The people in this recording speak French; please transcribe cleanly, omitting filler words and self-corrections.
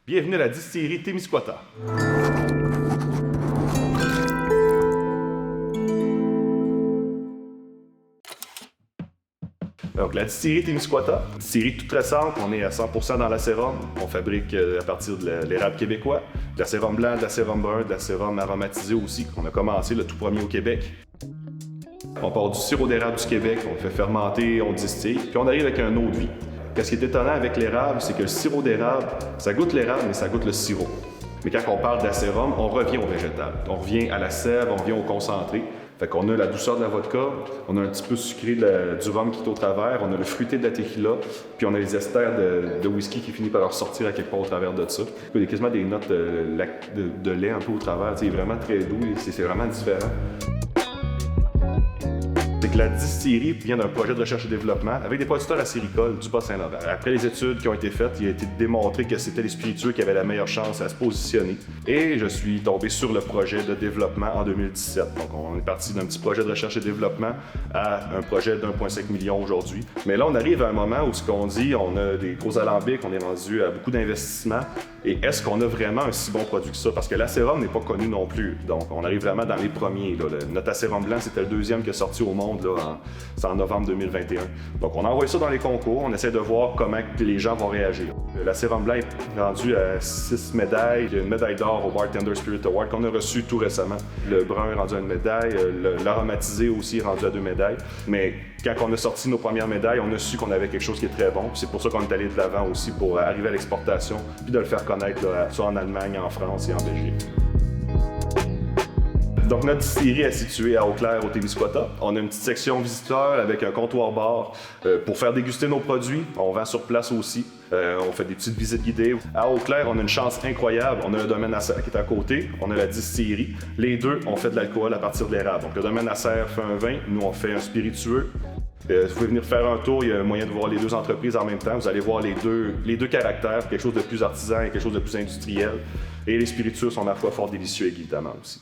Bienvenue à la distillerie Témiscouata. Donc, la distillerie Témiscouata, distillerie toute récente, on est à 100% dans l'acérum. On fabrique à partir de l'érable québécois, de l'acérum blanc, de l'acérum brun, de l'acérum aromatisé aussi, qu'on a commencé le tout premier au Québec. On part du sirop d'érable du Québec, on le fait fermenter, on distille, puis on arrive avec un eau de vie. Ce qui est étonnant avec l'érable, c'est que le sirop d'érable, ça goûte l'érable, mais ça goûte le sirop. Mais quand on parle d'acérum, on revient au végétal. On revient à la sève, on revient au concentré. Fait qu'on a la douceur de la vodka, on a un petit peu sucré du rhum qui est au travers, on a le fruité de la tequila, puis on a les esters de whisky qui finit par ressortir à quelque part au travers de ça. Il y a quasiment des notes de lait un peu au travers. C'est vraiment très doux, c'est vraiment différent. C'est que la distillerie vient d'un projet de recherche et développement avec des producteurs acéricoles du Bas-Saint-Laurent. Après les études qui ont été faites, il a été démontré que c'était les spiritueux qui avaient la meilleure chance à se positionner. Et je suis tombé sur le projet de développement en 2017. Donc on est parti d'un petit projet de recherche et développement à un projet d'1,5 million aujourd'hui. Mais là, on arrive à un moment où ce qu'on dit, on a des gros alambics, on est rendu à beaucoup d'investissements. Et est-ce qu'on a vraiment un si bon produit que ça? Parce que l'acérum n'est pas connu non plus. Donc on arrive vraiment dans les premiers. Notre acérum blanc, c'était le deuxième qui est sorti au monde. C'est en novembre 2021. Donc, on envoie ça dans les concours, on essaie de voir comment les gens vont réagir. L'acérum blanc est rendu à 6 médailles. Il y a une médaille d'or au Bartender Spirit Award qu'on a reçu tout récemment. Le brun est rendu à une médaille, l'aromatisé aussi est rendu à 2 médailles. Mais quand on a sorti nos premières médailles, on a su qu'on avait quelque chose qui est très bon. C'est pour ça qu'on est allé de l'avant aussi pour arriver à l'exportation, puis de le faire connaître soit en Allemagne, en France et en Belgique. Donc, notre distillerie est située à Eau-Claire, au Témiscouata. On a une petite section visiteur avec un comptoir-bar pour faire déguster nos produits. On vend sur place aussi. On fait des petites visites guidées. À Eau-Claire, on a une chance incroyable. On a le domaine à serre qui est à côté. On a la distillerie. Les deux, on fait de l'alcool à partir de l'érable. Donc, le domaine à serre fait un vin. Nous, on fait un spiritueux. Vous pouvez venir faire un tour, il y a moyen de voir les deux entreprises en même temps. Vous allez voir les deux caractères, quelque chose de plus artisan et quelque chose de plus industriel. Et les spiritueux sont à la fois fort délicieux évidemment aussi.